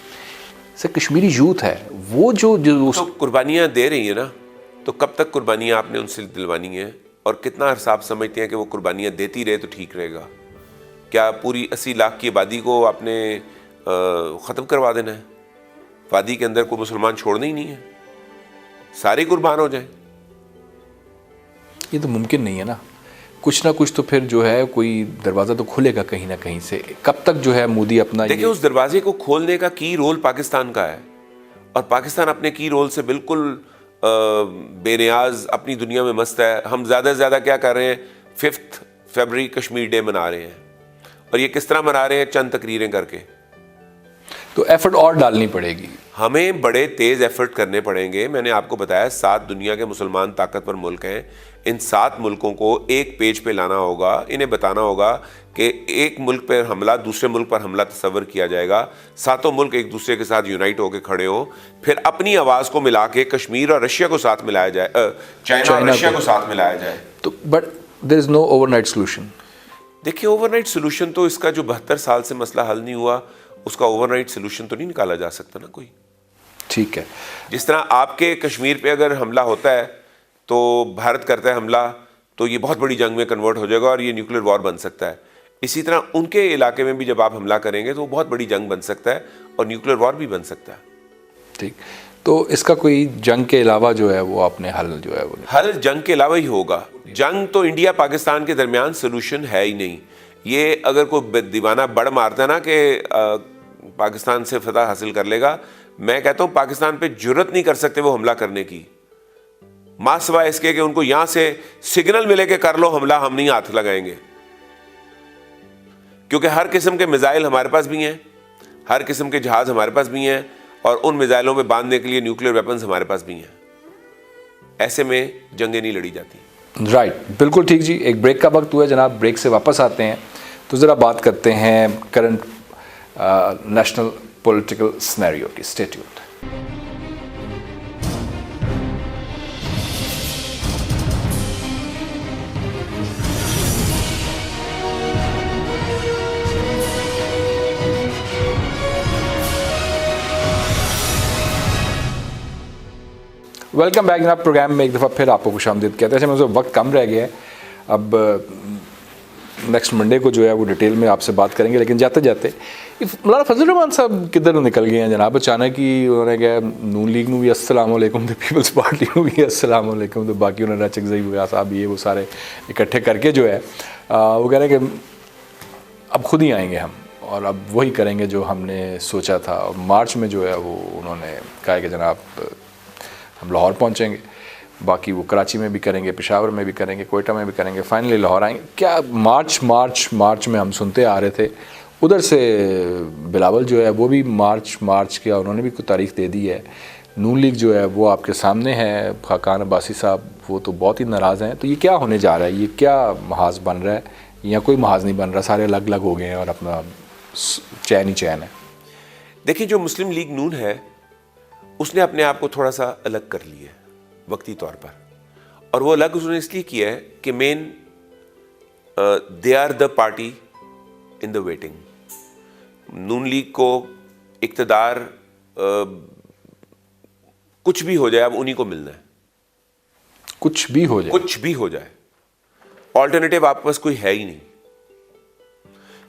Speaker 3: سر کشمیری یوتھ ہے وہ جو
Speaker 2: تو قربانیاں دے رہی ہیں نا, تو کب تک قربانیاں آپ نے ان سے دلوانی ہیں, اور کتنا عرصہ آپ سمجھتے ہیں کہ وہ قربانیاں دیتی رہے تو ٹھیک رہے گا؟ کیا پوری 80 لاکھ کی آبادی کو آپ نے ختم کروا دینا ہے؟ وادی کے اندر کوئی مسلمان چھوڑنا ہی نہیں ہے, سارے قربان ہو جائیں؟
Speaker 3: یہ تو ممکن نہیں ہے نا. کچھ نہ کچھ تو پھر جو ہے کوئی دروازہ تو کھلے گا کہیں نہ کہیں سے. کب تک جو ہے مودی اپنا
Speaker 2: دیکھیں اس دروازے کو کھولنے کا کی رول پاکستان کا ہے, اور پاکستان اپنے کی رول سے بالکل بے نیاز اپنی دنیا میں مست ہے. ہم زیادہ سے زیادہ کیا کر رہے ہیں, 5 فروری کشمیر ڈے منا رہے ہیں, اور یہ کس طرح منا رہے ہیں؟ چند تقریریں کر کے.
Speaker 3: تو ایفرٹ اور ڈالنی پڑے گی,
Speaker 2: ہمیں بڑے تیز ایفرٹ کرنے پڑیں گے. میں نے آپ کو بتایا 7 دنیا کے مسلمان طاقتور ملک ہیں. ان 7 ملکوں کو ایک پیج پہ لانا ہوگا. انہیں بتانا ہوگا کہ ایک ملک پر حملہ دوسرے ملک پر حملہ تصور کیا جائے گا. 7 ملک ایک دوسرے کے ساتھ یونائٹ ہو کے کھڑے ہوں, پھر اپنی آواز کو ملا کے کشمیر اور رشیا کو ساتھ ملایا جائے, چائنا اور رشیا کو ساتھ ملایا جائے.
Speaker 3: تو but there is no overnight solution.
Speaker 2: دیکھیے اوور نائٹ سولوشن تو اس کا جو 72 سال سے مسئلہ حل نہیں ہوا, اس کا اوور نائٹ سولوشن تو نہیں نکالا جا سکتا نا کوئی.
Speaker 3: ٹھیک ہے,
Speaker 2: جس طرح آپ کے کشمیر پہ اگر حملہ ہوتا ہے تو بھارت کرتا ہے حملہ, تو یہ بہت بڑی جنگ میں کنورٹ ہو جائے گا اور یہ نیوکلیر وار بن سکتا ہے. اسی طرح ان کے علاقے میں بھی جب آپ حملہ کریں گے تو وہ بہت بڑی جنگ بن سکتا ہے اور نیوکلیر وار بھی بن سکتا ہے.
Speaker 3: ٹھیک, تو اس کا کوئی جنگ کے علاوہ جو ہے وہ آپ نے حل جو ہے وہ
Speaker 2: حل جنگ کے علاوہ ہی ہوگا. جنگ تو انڈیا پاکستان کے درمیان سولوشن ہے ہی نہیں. یہ اگر کوئی دیوانہ بڑ مارتا ہے نا کہ پاکستان سے فتح حاصل کر لے گا, میں کہتا ہوں پاکستان پہ جرت نہیں کر سکتے وہ حملہ کرنے کی, ماں سوائے اس کے کہ ان کو یہاں سے سگنل ملے کہ کر لو حملہ, ہم نہیں ہاتھ لگائیں گے. کیونکہ ہر قسم کے میزائل ہمارے پاس بھی ہیں, ہر قسم کے جہاز ہمارے پاس بھی ہیں, اور ان میزائلوں میں باندھنے کے لیے نیوکلیر ویپنز ہمارے پاس بھی ہیں. ایسے میں جنگیں نہیں لڑی جاتی.
Speaker 3: رائٹ, بالکل ٹھیک جی. ایک بریک کا وقت ہوا ہے جناب, بریک سے واپس آتے ہیں تو ذرا بات کرتے ہیں کرنٹ نیشنل پولیٹیکل سینیریو کی. Stay tuned. ویلکم بیک جناب. پروگرام میں ایک دفعہ پھر آپ کو خوش آمدید کہتے ہیں. مجھے وقت کم رہ گیا ہے, اب نیکسٹ منڈے کو جو ہے وہ ڈیٹیل میں آپ سے بات کریں گے, لیکن جاتے جاتے مولانا فضل الرحمان صاحب کدھر نکل گئے ہیں جناب؟ اچانک ہی انہوں نے کہا نون لیگ نو بھی السلام علیکم, تو پیپلز پارٹی نو بھی السلام علیکم, تو باقی انہوں نے چکزئی ہویا صاحب یہ وہ سارے اکٹھے کر کے جو ہے وہ کہہ رہے ہیں کہ اب خود ہی آئیں گے ہم, اور اب وہی کریں گے جو ہم نے سوچا تھا. اور مارچ میں جو ہے وہ انہوں نے کہا کہ جناب ہم لاہور پہنچیں گے, باقی وہ کراچی میں بھی کریں گے, پشاور میں بھی کریں گے, کوئٹہ میں بھی کریں گے, فائنلی لاہور آئیں گے. کیا مارچ میں ہم سنتے آ رہے تھے. ادھر سے بلاول جو ہے وہ بھی مارچ کیا, انہوں نے بھی کوئی تاریخ دے دی ہے. نون لیگ جو ہے وہ آپ کے سامنے ہے, خاقان عباسی صاحب وہ تو بہت ہی ناراض ہیں. تو یہ کیا ہونے جا رہا ہے, یہ کیا محاذ بن رہا ہے, یا کوئی محاذ نہیں بن رہا, سارے الگ الگ ہو گئے ہیں اور اپنا چین ہی چین ہے؟
Speaker 2: دیکھیں جو مسلم لیگ نون ہے اس نے اپنے آپ کو تھوڑا سا الگ کر لیا ہے وقتی طور پر, اور وہ الگ اس نے اس لیے کیا ہے کہ مین they are the party in the waiting. Noon League کو اقتدار کچھ بھی ہو جائے اب انہی کو ملنا ہے,
Speaker 3: کچھ بھی ہو جائے,
Speaker 2: کچھ بھی ہو جائے, آلٹرنیٹیو آپ کے پاس کوئی ہے ہی نہیں.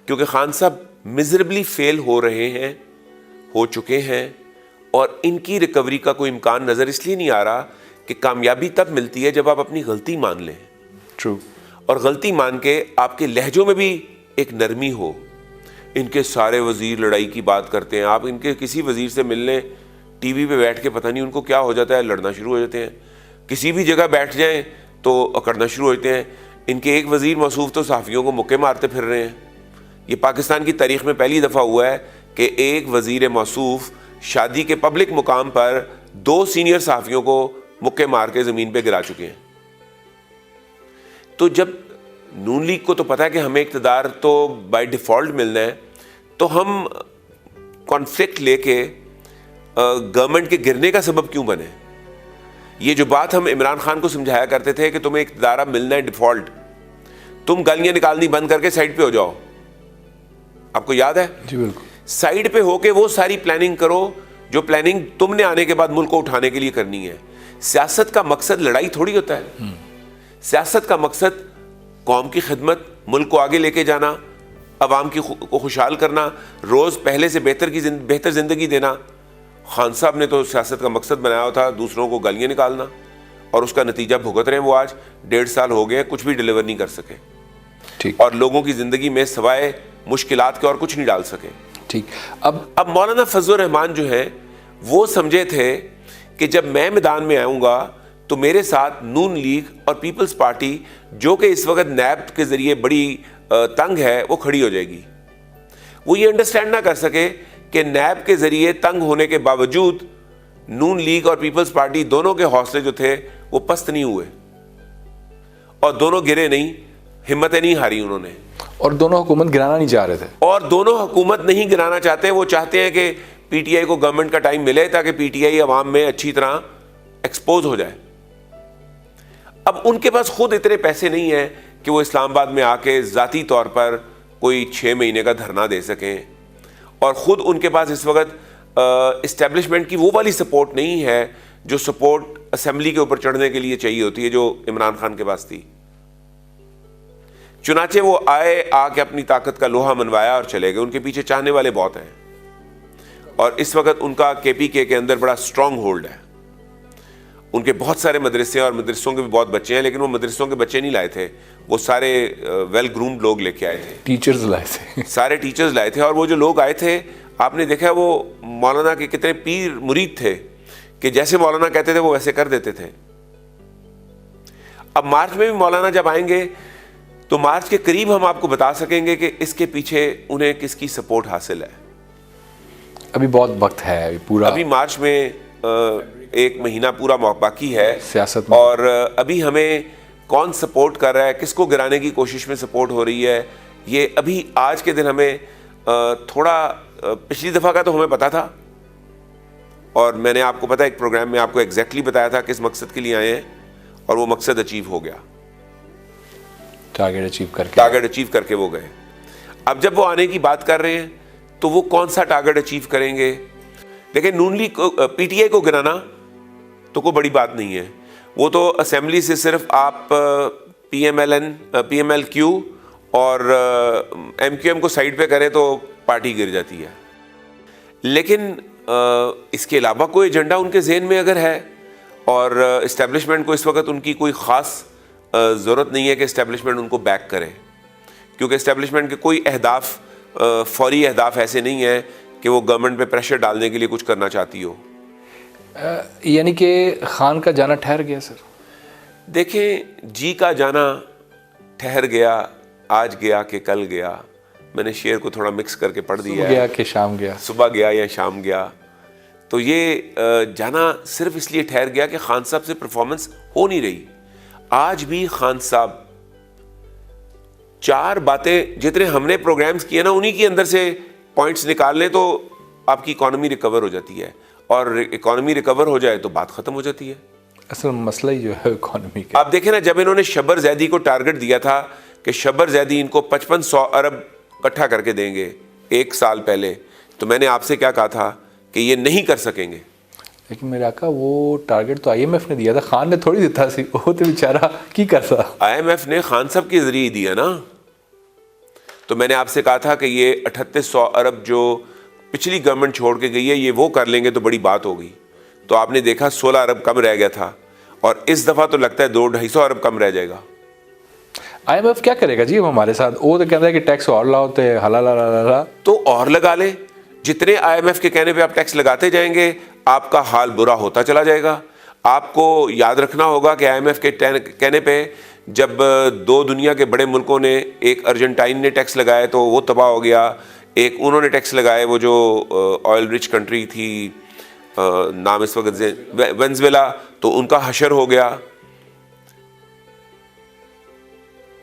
Speaker 2: کیونکہ خان صاحب مزربلی فیل ہو رہے ہیں, ہو چکے ہیں, اور ان کی ریکوری کا کوئی امکان نظر اس لیے نہیں آ رہا کہ کامیابی تب ملتی ہے جب آپ اپنی غلطی مان لیں.
Speaker 3: ٹرو.
Speaker 2: اور غلطی مان کے آپ کے لہجوں میں بھی ایک نرمی ہو. ان کے سارے وزیر لڑائی کی بات کرتے ہیں, آپ ان کے کسی وزیر سے مل لیں, ٹی وی پہ بیٹھ کے پتہ نہیں ان کو کیا ہو جاتا ہے, لڑنا شروع ہو جاتے ہیں. کسی بھی جگہ بیٹھ جائیں تو اکڑنا شروع ہو جاتے ہیں. ان کے ایک وزیر موصوف تو صحافیوں کو مکے مارتے پھر رہے ہیں. یہ پاکستان کی تاریخ میں پہلی دفعہ ہوا ہے کہ ایک وزیر موصوف شادی کے پبلک مقام پر 2 سینئر صحافیوں کو مکے مار کے زمین پہ گرا چکے ہیں. تو جب نون لیگ کو تو پتا ہے کہ ہمیں اقتدار تو بائی ڈیفالٹ ملنا ہے, تو ہم کانفلکٹ لے کے گورنمنٹ کے گرنے کا سبب کیوں بنے؟ یہ جو بات ہم عمران خان کو سمجھایا کرتے تھے کہ تمہیں اقتدار ملنا ہے ڈیفالٹ, تم گالیاں نکالنی بند کر کے سائڈ پہ ہو جاؤ. آپ کو یاد ہے؟
Speaker 3: جی بالکل.
Speaker 2: سائڈ پہ ہو کے وہ ساری پلاننگ کرو جو پلاننگ تم نے آنے کے بعد ملک کو اٹھانے کے لیے کرنی ہے. سیاست کا مقصد لڑائی تھوڑی ہوتا ہے. سیاست کا مقصد قوم کی خدمت, ملک کو آگے لے کے جانا, عوام کو خوشحال کرنا, روز پہلے سے بہتر زندگی دینا. خان صاحب نے تو سیاست کا مقصد بنایا تھا دوسروں کو گالیاں نکالنا, اور اس کا نتیجہ بھگت رہے ہیں. وہ آج 1.5 سال ہو گئے, کچھ بھی ڈیلیور نہیں کر سکے, اور لوگوں کی زندگی میں سوائے مشکلات کے اور کچھ نہیں ڈال سکے.
Speaker 3: ٹھیک.
Speaker 2: اب مولانا فضل الرحمان جو ہیں وہ سمجھے تھے کہ جب میں میدان میں آؤں گا تو میرے ساتھ نون لیگ اور پیپلز پارٹی, جو کہ اس وقت نیب کے ذریعے بڑی تنگ ہے, وہ کھڑی ہو جائے گی. وہ یہ انڈرسٹینڈ نہ کر سکے کہ نیب کے ذریعے تنگ ہونے کے باوجود نون لیگ اور پیپلز پارٹی دونوں کے حوصلے جو تھے وہ پست نہیں ہوئے, اور دونوں گرے نہیں, ہمتیں نہیں ہاری انہوں نے,
Speaker 3: اور دونوں حکومت گرانا نہیں چاہ رہے تھے.
Speaker 2: اور دونوں حکومت نہیں گرانا چاہتے. وہ چاہتے ہیں کہ پی ٹی آئی کو گورنمنٹ کا ٹائم ملے تاکہ پی ٹی آئی عوام میں اچھی طرح ایکسپوز ہو جائے. اب ان کے پاس خود اتنے پیسے نہیں ہیں کہ وہ اسلام آباد میں آ کے ذاتی طور پر کوئی 6 مہینے کا دھرنا دے سکیں, اور خود ان کے پاس اس وقت اسٹیبلشمنٹ کی وہ والی سپورٹ نہیں ہے جو سپورٹ اسمبلی کے اوپر چڑھنے کے لیے چاہیے ہوتی ہے, جو عمران خان کے پاس تھی. چنانچہ وہ آ کے اپنی طاقت کا لوہا منوایا اور چلے گئے. ان کے پیچھے چاہنے والے بہت ہیں, اور اس وقت ان کا کے پی کے اندر بڑا اسٹرانگ ہولڈ ہے. ان کے بہت سارے مدرسے اور مدرسوں کے بھی بہت بچے ہیں, لیکن وہ مدرسوں کے بچے نہیں لائے تھے, وہ سارے ویل گرومڈ لوگ لے کے آئے تھے,
Speaker 3: ٹیچرز لائے تھے,
Speaker 2: سارے ٹیچرز لائے تھے. اور وہ جو لوگ آئے تھے آپ نے دیکھا وہ مولانا کے کتنے پیر مرید تھے کہ جیسے مولانا کہتے تھے وہ ویسے کر دیتے تھے. اب مارچ میں بھی مولانا جب آئیں گے تو مارچ کے قریب ہم آپ کو بتا سکیں گے کہ اس کے پیچھے انہیں کس کی سپورٹ حاصل ہے.
Speaker 3: ابھی بہت وقت ہے, پورا
Speaker 2: ابھی مارچ میں 1 مہینہ پورا باقی ہے
Speaker 3: سیاست میں,
Speaker 2: اور ابھی ہمیں کون سپورٹ کر رہا ہے, کس کو گرانے کی کوشش میں سپورٹ ہو رہی ہے, یہ ابھی آج کے دن ہمیں تھوڑا, پچھلی دفعہ کا تو ہمیں پتا تھا, اور میں نے آپ کو پتا ایک پروگرام میں آپ کو ایگزیکٹلی بتایا تھا کس مقصد کے لیے آئے ہیں, اور وہ مقصد اچیو ہو گیا,
Speaker 3: ٹارگیٹ اچیو کر کے
Speaker 2: وہ گئے. اب جب وہ آنے کی بات کر رہے ہیں تو وہ کون سا ٹارگیٹ اچیو کریں گے؟ دیکھیں نون لیگ پی ٹی آئی کو گرانا تو کوئی بڑی بات نہیں ہے, وہ تو اسمبلی سے صرف آپ پی ایم ایل کیو اور ایم کیو ایم کو سائڈ پہ کریں تو پارٹی گر جاتی ہے. لیکن اس کے علاوہ کوئی ایجنڈا ان کے ذہن میں اگر ہے, اور اسٹیبلشمنٹ کو اس وقت ان کی کوئی خاص ضرورت نہیں ہے کہ اسٹیبلشمنٹ ان کو بیک کرے, کیونکہ اسٹیبلشمنٹ کے کوئی اہداف, فوری اہداف ایسے نہیں ہیں کہ وہ گورنمنٹ پہ پریشر ڈالنے کے لیے کچھ کرنا چاہتی ہو.
Speaker 3: یعنی کہ خان کا جانا ٹھہر گیا سر؟
Speaker 2: دیکھیں جی کا جانا ٹھہر گیا, آج گیا کہ کل گیا. میں نے شعر کو تھوڑا مکس کر کے پڑھ دیا,
Speaker 3: گیا کہ شام گیا,
Speaker 2: صبح گیا یا شام گیا. تو یہ جانا صرف اس لیے ٹھہر گیا کہ خان صاحب سے پرفارمنس ہو نہیں رہی. آج بھی خان صاحب 4 باتیں جتنے ہم نے پروگرامز کیے نا انہی کے اندر سے پوائنٹس نکال لیں تو آپ کی اکانومی ریکور ہو جاتی ہے, اور اکانومی ریکور ہو جائے تو بات ختم ہو جاتی ہے.
Speaker 3: اصل مسئلہ ہی جو ہے اکانومی کا.
Speaker 2: آپ دیکھیں نا, جب انہوں نے شبر زیدی کو ٹارگٹ دیا تھا کہ شبر زیدی ان کو 5500 ارب اکٹھا کر کے دیں گے 1 سال پہلے, تو میں نے آپ سے کیا کہا تھا کہ یہ نہیں کر سکیں گے.
Speaker 3: لیکن میرے آقا وہ ٹارگٹ تو آئی ایم ایف نے دیا تھا, خان نے تھوڑی دیتا سی, وہ تو بیچارہ کی کرتا.
Speaker 2: آئی ایم ایف نے خان صاحب کے ذریعے دیا نا. تو میں نے آپ سے کہا تھا کہ یہ 3800 ارب جو پچھلی گورنمنٹ چھوڑ کے گئی ہے یہ وہ کر لیں گے تو بڑی بات ہوگی. تو آپ نے دیکھا 16 ارب کم رہ گیا تھا, اور اس دفعہ تو لگتا ہے 200-250 ارب کم رہ جائے گا.
Speaker 3: آئی ایم ایف کیا کرے گا جی اب ہمارے ساتھ؟ وہ تو کہتا ہے کہ ٹیکس اور لاؤ
Speaker 2: تو اور لگا لیں. جتنے آئی ایم ایف کے کہنے پہ آپ ٹیکس لگاتے جائیں گے آپ کا حال برا ہوتا چلا جائے گا. آپ کو یاد رکھنا ہوگا کہ آئی ایم ایف کے کہنے پہ جب 2 دنیا کے بڑے ملکوں نے, ایک ارجنٹائن نے ٹیکس لگائے تو وہ تباہ ہو گیا, ایک انہوں نے ٹیکس لگائے وہ جو آئل رچ کنٹری تھی, نام اس وقت وینزویلا, تو ان کا حشر ہو گیا.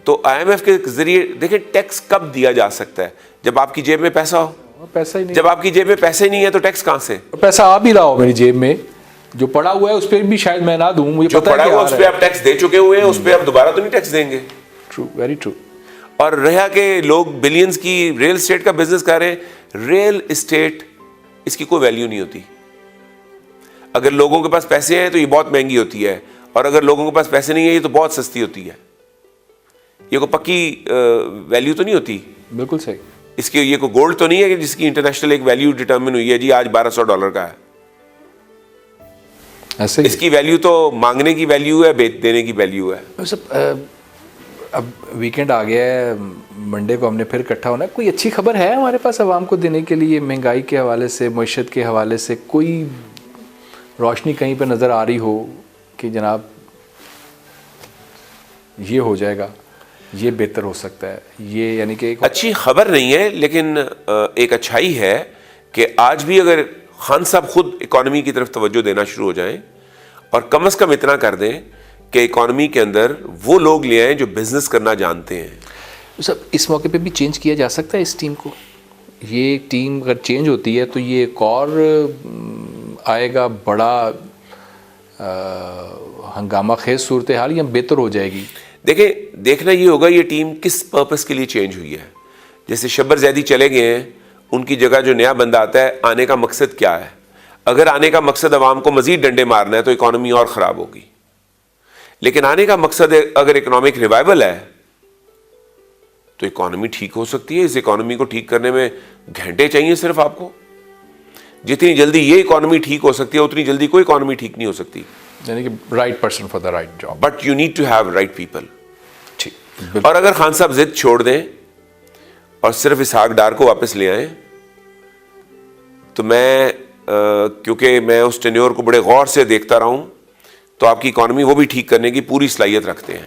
Speaker 2: تو آئی ایم ایف کے ذریعے دیکھیں ٹیکس کب دیا جا سکتا ہے؟ جب آپ کی جیب میں پیسہ ہو.
Speaker 3: پیسہ ہی نہیں,
Speaker 2: جب آپ کی جیب میں پیسے ہی نہیں ہے تو ٹیکس کہاں سے؟
Speaker 3: پیسہ آپ ہی لاؤ میری جیب میں, جو پڑا ہوا ہے اس پہ بھی شاید میں نہ دوں, مجھے
Speaker 2: جو
Speaker 3: پتہ
Speaker 2: پڑا
Speaker 3: ہے
Speaker 2: ہوا اس پہ آپ ٹیکس دے چکے ہوئے ہیں, اس پہ آپ دوبارہ تو نہیں ٹیکس دیں گے.
Speaker 3: True, very true.
Speaker 2: اور رہا کہ لوگ بلینز کی ریل اسٹیٹ کا بزنس کر رہے ہیں, ریل اسٹیٹ اس کی کوئی ویلیو نہیں ہوتی. اگر لوگوں کے پاس پیسے ہیں تو یہ بہت مہنگی ہوتی ہے, اور اگر لوگوں کے پاس پیسے نہیں ہیں یہ تو بہت سستی ہوتی ہے. یہ کوئی پکی ویلیو تو نہیں ہوتی.
Speaker 3: بالکل صحیح.
Speaker 2: اس کی یہ کوئی گولڈ تو نہیں ہے کہ جس کی انٹرنیشنل ایک ویلیو ڈٹرمن ہوئی ہے جی آج $1200 کا ہے.
Speaker 3: ایسے
Speaker 2: اس کی ویلیو تو مانگنے کی ویلیو ہے, دینے کی ویلیو ہے.
Speaker 3: اب ویکینڈ آ گیا ہے, منڈے کو ہم نے پھر اکٹھا ہونا ہے. کوئی اچھی خبر ہے ہمارے پاس عوام کو دینے کے لیے, مہنگائی کے حوالے سے, معیشت کے حوالے سے کوئی روشنی کہیں پہ نظر آ رہی ہو کہ جناب یہ ہو جائے گا, یہ بہتر ہو سکتا ہے, یہ یعنی کہ
Speaker 2: اچھی خبر نہیں ہے لیکن ایک اچھائی ہے کہ آج بھی اگر خان صاحب خود اکانومی کی طرف توجہ دینا شروع ہو جائیں اور کم از کم اتنا کر دیں کہ اکانومی کے اندر وہ لوگ لے آئیں جو بزنس کرنا جانتے ہیں.
Speaker 3: سب اس موقع پہ بھی چینج کیا جا سکتا ہے اس ٹیم کو. یہ ٹیم اگر چینج ہوتی ہے تو یہ ایک اور آئے گا بڑا ہنگامہ خیز صورتحال, یا بہتر ہو جائے گی؟
Speaker 2: دیکھیں دیکھنا یہ ہوگا یہ ٹیم کس پرپس کے لیے چینج ہوئی ہے. جیسے شبر زیدی چلے گئے ہیں, ان کی جگہ جو نیا بندہ آتا ہے آنے کا مقصد کیا ہے؟ اگر آنے کا مقصد عوام کو مزید ڈنڈے مارنا ہے تو اکانومی اور خراب ہوگی. لیکن آنے کا مقصد اگر اکنامک ریوائول ہے تو اکانومی ٹھیک ہو سکتی ہے. اس اکانومی کو ٹھیک کرنے میں گھنٹے چاہیے صرف آپ کو. جتنی جلدی یہ اکانومی ٹھیک ہو سکتی ہے اتنی جلدی کوئی اکانومی ٹھیک نہیں ہو سکتی.
Speaker 3: یعنی کہ right person for the right job.
Speaker 2: But you need to have right people.
Speaker 3: ٹھیک.
Speaker 2: اور اگر خان صاحب ضد چھوڑ دیں اور صرف اسحاق ڈار کو واپس لے آئیں تو میں کیونکہ میں اس ٹینیور کو بڑے غور سے دیکھتا رہا ہوں تو آپ کی اکانومی وہ بھی ٹھیک کرنے کی پوری صلاحیت رکھتے ہیں.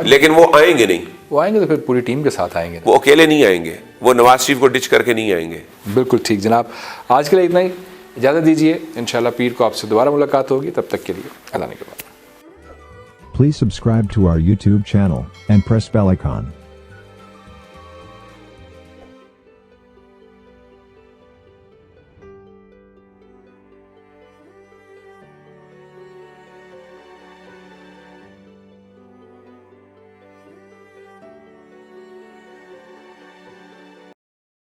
Speaker 2: لیکن وہ آئیں گے نہیں.
Speaker 3: وہ آئیں گے تو پھر پوری ٹیم کے ساتھ آئیں گے.
Speaker 2: وہ اکیلے نہیں آئیں گے, وہ نواز شریف کو ڈچ کر کے نہیں آئیں گے.
Speaker 3: بالکل ٹھیک جناب, آج کے لیے اتنا ہی. اجازت دیجیے, انشاءاللہ پیر کو آپ سے دوبارہ ملاقات ہوگی. تب تک کے لیے اللہ نے کے بعد.
Speaker 1: Please subscribe to our YouTube channel and press bell icon.